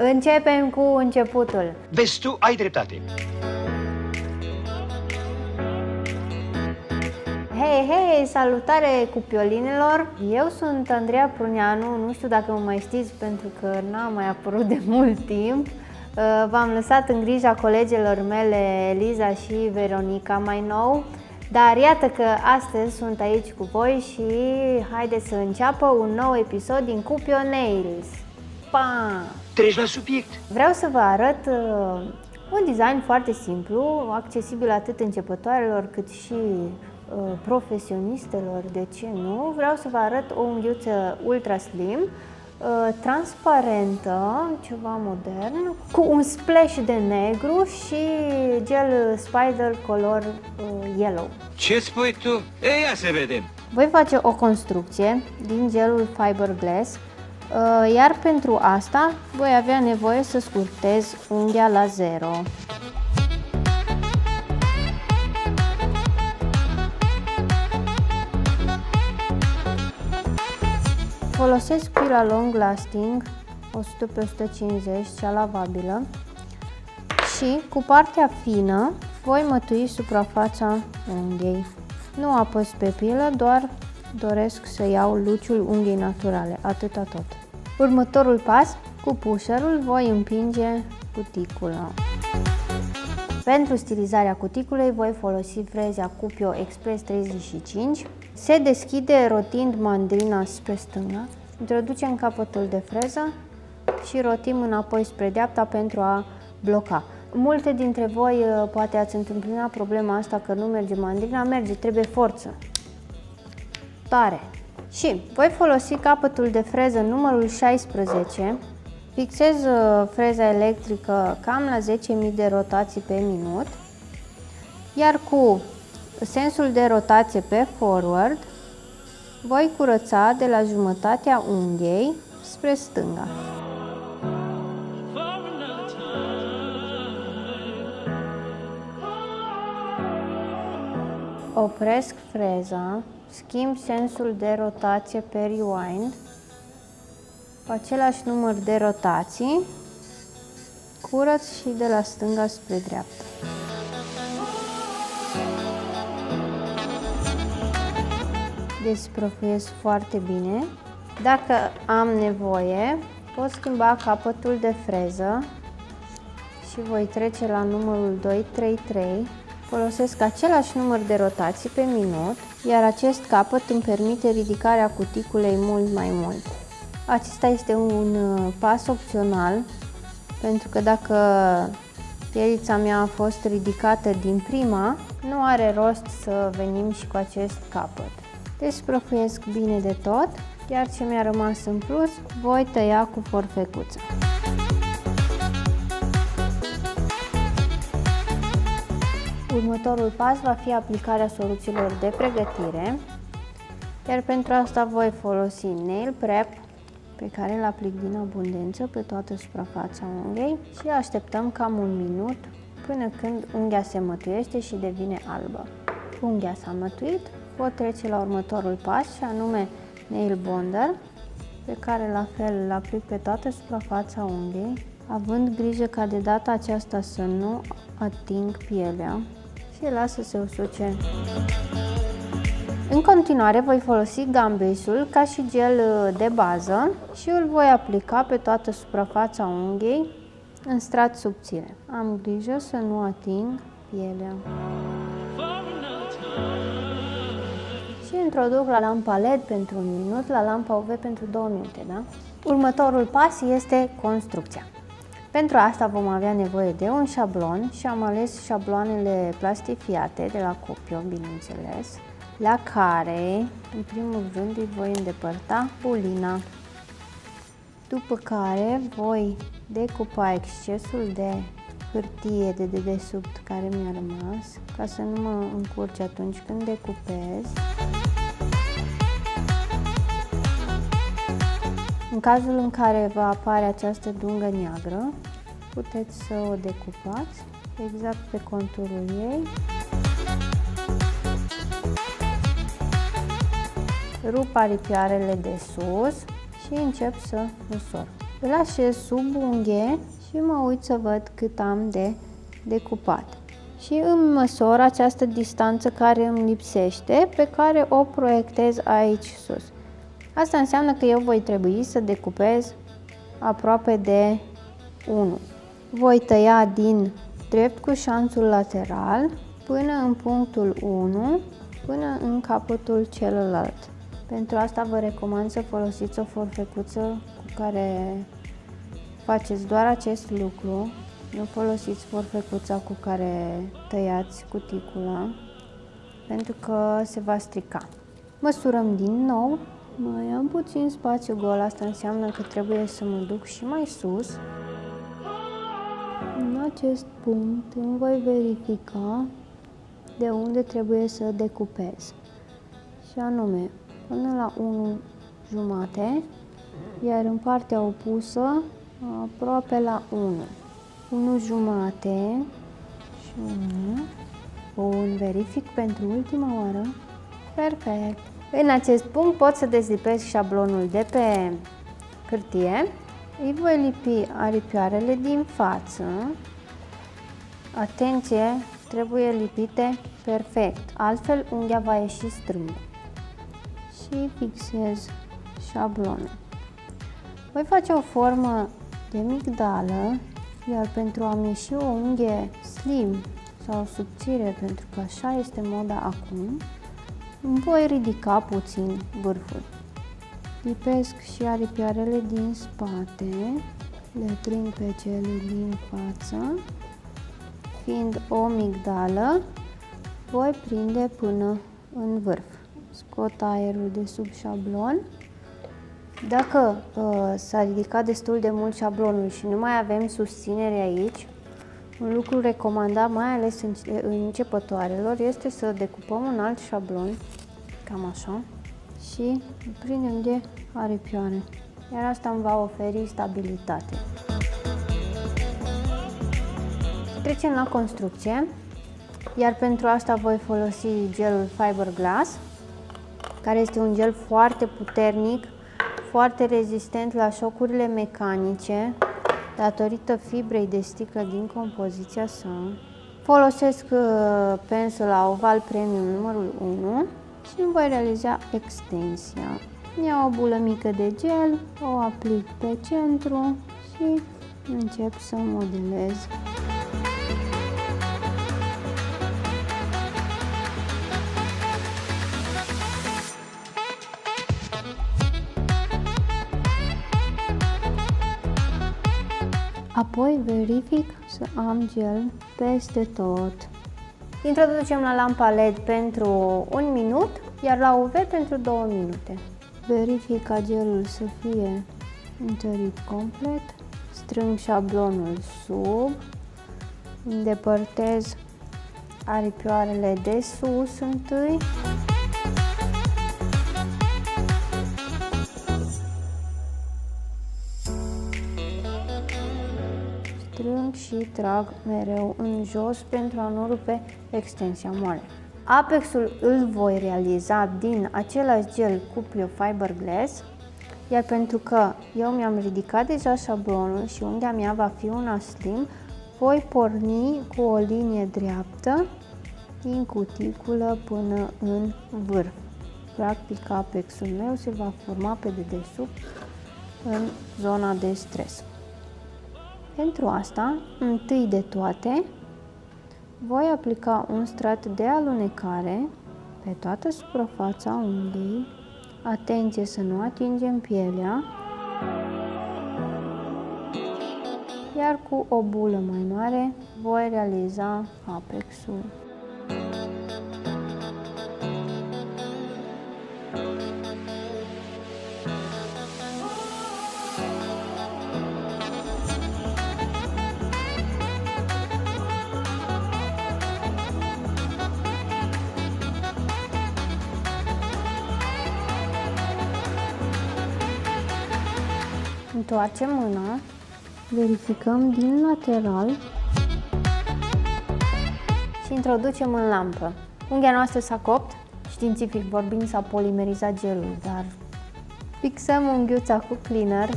Începem cu începutul. Vezi tu, ai dreptate. Hei, salutare cupiolinelor! Eu sunt Andreea Pruneanu, nu știu dacă mă mai știți pentru că n-am mai apărut de mult timp. V-am lăsat în grija colegelor mele, Eliza și Veronica mai nou. Dar iată că astăzi sunt aici cu voi și haideți să înceapă un nou episod din Cupio Nails. Pa! Treci la subiect. Vreau să vă arăt un design foarte simplu, accesibil atât începătoarelor cât și profesionistelor, de ce nu? Vreau să vă arăt o unghiuță ultra slim, transparentă, ceva modern, cu un splash de negru și gel Spider color yellow. Ce spui tu? Ei, ia să vedem! Voi face o construcție din gelul fiberglass, iar pentru asta voi avea nevoie să scurtez unghia la 0. Folosesc pila long lasting 100 pe 150, cea lavabilă, și cu partea fină voi mătui suprafața unghiei. Nu apăs pe pilă, doar doresc să iau luciul unghiei naturale, atâta tot. Următorul pas, cu pusherul voi împinge cuticula. Pentru stilizarea cuticulei voi folosi freza Cupio Express 35. Se deschide rotind mandrina spre stânga, introducem capătul de freză și rotim înapoi spre dreapta pentru a bloca. Multe dintre voi poate ați întâmpinat problema asta că nu merge mandrina, merge, trebuie forță. Tare! Și voi folosi capătul de freză numărul 16, fixez freza electrică cam la 10.000 de rotații pe minut, iar cu sensul de rotație pe forward voi curăța de la jumătatea unghiei spre stânga. Opresc freza, schimb sensul de rotație pe rewind, cu același număr de rotații, curăț și de la stânga spre dreapta. Desprăfuiesc foarte bine. Dacă am nevoie, pot schimba capătul de freză și voi trece la numărul 233. Folosesc același număr de rotații pe minut, iar acest capăt îmi permite ridicarea cuticulei mult mai mult. Acesta este un pas opțional, pentru că dacă pielița mea a fost ridicată din prima, nu are rost să venim și cu acest capăt. Desprăfuiesc bine de tot, iar ce mi-a rămas în plus, voi tăia cu forfecuța. Următorul pas va fi aplicarea soluțiilor de pregătire, iar pentru asta voi folosi Nail Prep, pe care îl aplic din abundență pe toată suprafața unghiei și așteptăm cam un minut până când unghia se mătuiește și devine albă. Unghia s-a mătuit, pot trece la următorul pas și anume Nail Bonder, pe care la fel îl aplic pe toată suprafața unghiei, având grijă ca de data aceasta să nu ating pielea și îl las să se usuce. În continuare voi folosi Gum Base-ul ca și gel de bază și îl voi aplica pe toată suprafața unghiei în strat subțire. Am grijă să nu ating pielea. Și introduc la lampa LED pentru 1 minut, la lampa UV pentru 2 minute. Da? Următorul pas este construcția. Pentru asta vom avea nevoie de un șablon și am ales șabloanele plastifiate de la Cupio, bineînțeles, la care, în primul rând, îi voi îndepărta bulina. După care voi decupa excesul de hârtie de dedesubt care mi-a rămas, ca să nu mă încurce atunci când decupez. În cazul în care va apare această dungă neagră, puteți să o decupați exact pe conturul ei. Rup aripioarele de sus și încep să usor. Îl așez sub unghe și mă uit să văd cât am de decupat. Și îmi măsor această distanță care îmi lipsește, pe care o proiectez aici sus. Asta înseamnă că eu voi trebui să decupez aproape de 1. Voi tăia din drept cu șanțul lateral până în punctul 1, până în capătul celălalt. Pentru asta vă recomand să folosiți o forfecuță cu care faceți doar acest lucru. Nu folosiți forfecuța cu care tăiați cuticula, pentru că se va strica. Măsurăm din nou, mai am puțin spațiu gol, asta înseamnă că trebuie să mă duc și mai sus. În acest punct îmi voi verifica de unde trebuie să decupez. Și anume, până la 1,5, iar în partea opusă, aproape la 1. 1,5 și 1. Bun, verific pentru ultima oară. Perfect! În acest punct pot să dezlipesc șablonul de pe hârtie. Îi voi lipi aripioarele din față. Atenție, trebuie lipite perfect, altfel unghia va ieși strâmbă. Și fixez șablonul. Voi face o formă de migdală, iar pentru a-mi ieși o unghie slim sau subțire, pentru că așa este moda acum, voi ridica puțin vârful. Lipesc și aripioarele din spate, le prind pe cele din față. Fiind o migdală, voi prinde până în vârf. Scot aerul de sub șablon. Dacă s-a ridicat destul de mult șablonul și nu mai avem susținere aici, un lucru recomandat, mai ales în începătoarelor, este să decupăm un alt șablon, cam așa, și prindem de aripioare, iar asta îmi va oferi stabilitate. Trecem la construcție, iar pentru asta voi folosi gelul Fiberglass, care este un gel foarte puternic, foarte rezistent la șocurile mecanice, datorită fibrei de sticlă din compoziția sa. Folosesc pensula Oval Premium numărul 1 și îmi voi realiza extensia. Iau o bulă mică de gel, o aplic pe centru și încep să modelez. Apoi verific să am gel peste tot. Introducem la lampa LED pentru 1 minut, iar la UV pentru 2 minute. Verific ca gelul să fie întărit complet. Strâng șablonul sub, îndepărtez aripioarele de sus întâi. Strâng și trag mereu în jos pentru a nu rupe extensia moale. Apexul îl voi realiza din același gel Cuplio Fiberglass, iar pentru că eu mi-am ridicat deja șablonul și unghia mea va fi una slim, voi porni cu o linie dreaptă din cuticulă până în vârf. Practic, apexul meu se va forma pe dedesubt în zona de stres. Pentru asta, întâi de toate, voi aplica un strat de alunecare pe toată suprafața unghiei. Atenție să nu atingem pielea, iar cu o bulă mai mare voi realiza apexul. Întoarcem mâna, verificăm din lateral și introducem în lampă. Unghia noastră s-a copt, științific vorbind s-a polimerizat gelul, dar fixăm unghiuța cu cleaner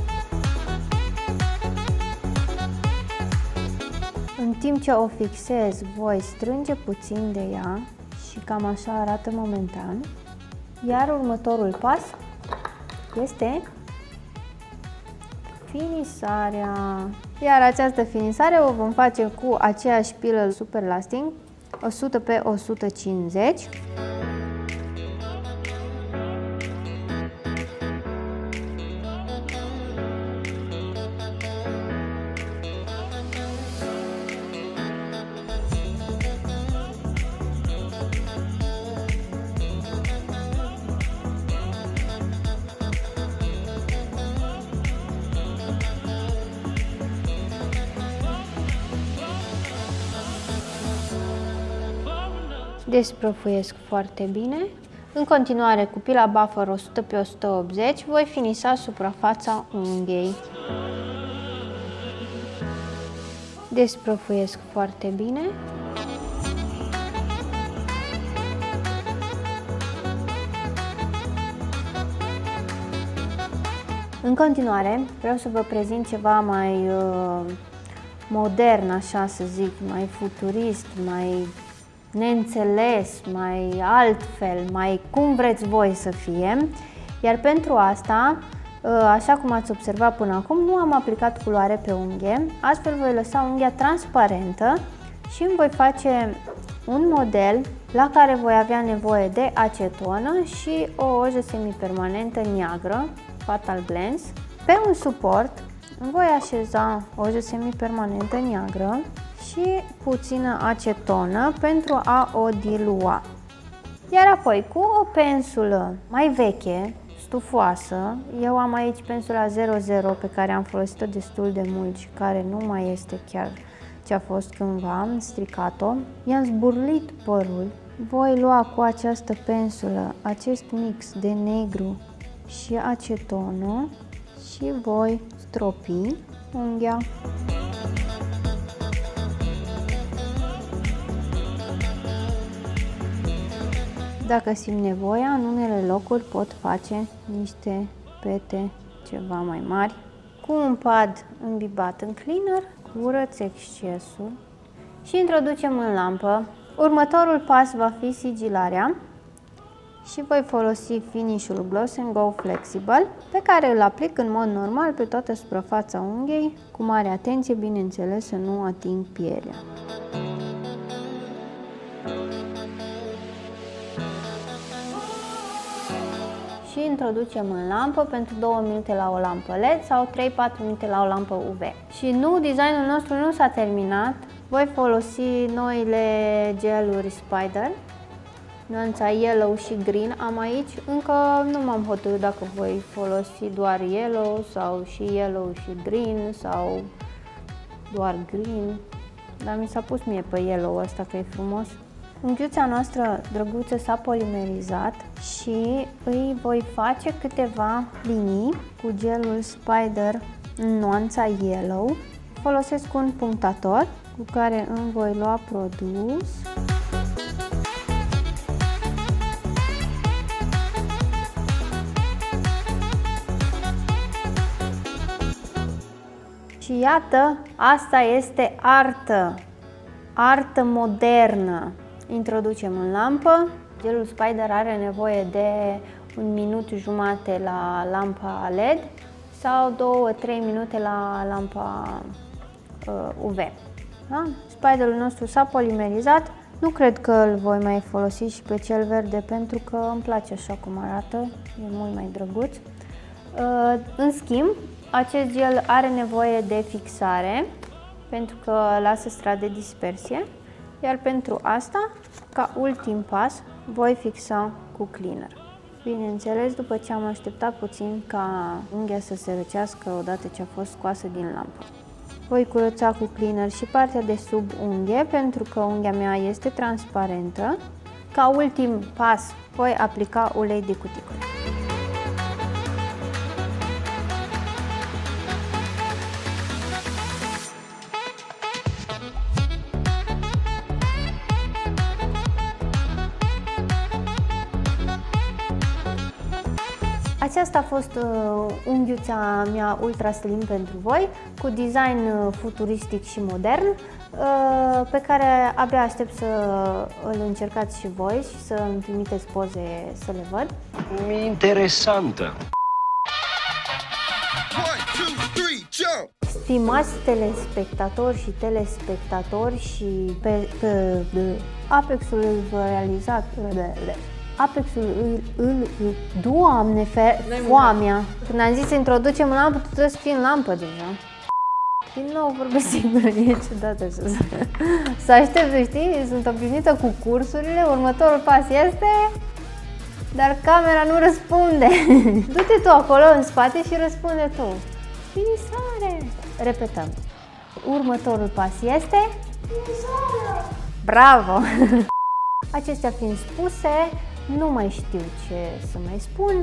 În timp ce o fixez, voi strânge puțin de ea și cam așa arată momentan. Iar următorul pas este finisarea. Iar această finisare o vom face cu aceeași pilă Super Lasting, 100 pe 150. Desprăfuiesc foarte bine. În continuare, cu pila Buffer 100 pe 180, voi finisa suprafața unghiei. Desprăfuiesc foarte bine. În continuare, vreau să vă prezint ceva mai modern, așa să zic, mai futurist, mai neînțeles, mai altfel, mai cum vreți voi să fie. Iar pentru asta, așa cum ați observat până acum, nu am aplicat culoare pe unghie, astfel voi lăsa unghia transparentă și îmi voi face un model la care voi avea nevoie de acetonă și o ojă semipermanentă neagră, Fatal Glance. Pe un suport îmi voi așeza o ojă semipermanentă neagră și puțină acetonă pentru a o dilua. Iar apoi, cu o pensulă mai veche, stufoasă, eu am aici pensula 00 pe care am folosit-o destul de mult și care nu mai este chiar ce a fost cândva, am stricat-o, i-am zburlit părul. Voi lua cu această pensulă acest mix de negru și acetonă și voi stropi unghia. Dacă simt nevoia, în unele locuri pot face niște pete ceva mai mari. Cu un pad îmbibat în cleaner, curăț excesul și introducem în lampă. Următorul pas va fi sigilarea și voi folosi finish-ul Gloss & Go Flexible, pe care îl aplic în mod normal pe toată suprafața unghiei, cu mare atenție, bineînțeles, să nu ating pielea. Și introducem în lampă pentru 2 minute la o lampă LED sau 3-4 minute la o lampă UV. Și nu, designul nostru nu s-a terminat. Voi folosi noile geluri Spider, nuanța Yellow și Green am aici. Încă nu m-am hotărât dacă voi folosi doar Yellow sau și Yellow și Green sau doar Green. Dar mi s-a pus mie pe Yellow ăsta că e frumos. Unghiuța noastră drăguță s-a polimerizat și îi voi face câteva linii cu gelul Spider în nuanța Yellow. Folosesc un punctator cu care îmi voi lua produs. Și iată, asta este artă, artă modernă. Introducem în lampă. Gelul Spider are nevoie de 1 minut jumate la lampa LED sau 2-3 minute la lampa UV. Da? Spiderul nostru s-a polimerizat. Nu cred că îl voi mai folosi și pe cel verde pentru că îmi place așa cum arată, e mult mai drăguț. În schimb, acest gel are nevoie de fixare pentru că lasă strat de dispersie. Iar pentru asta, ca ultim pas, voi fixa cu cleaner. Bineînțeles, după ce am așteptat puțin ca unghia să se răcească odată ce a fost scoasă din lampă. Voi curăța cu cleaner și partea de sub unghie pentru că unghia mea este transparentă. Ca ultim pas, voi aplica ulei de cuticulă. Aceasta a fost unghiuța mea Ultra Slim pentru voi. cu design futuristic și modern, pe care abia aștept să îl încercați și voi și să îmi trimiteți poze să le văd. Interesantă. Stimați telespectatori și telespectatori și pe Apexul realizat, Doamne, foamea. Când am zis să introducem în lampă, trebuie să fie în lampă deja. Din nou vorbesc singură, e ciudat așa. Să aștept, să știi, sunt obișnuită cu cursurile, următorul pas este... Dar camera nu răspunde. Du-te tu acolo în spate și răspunde tu. Finisare! Repetăm. Următorul pas este... Finisare! Bravo! Acestea fiind spuse, nu mai știu ce să mai spun.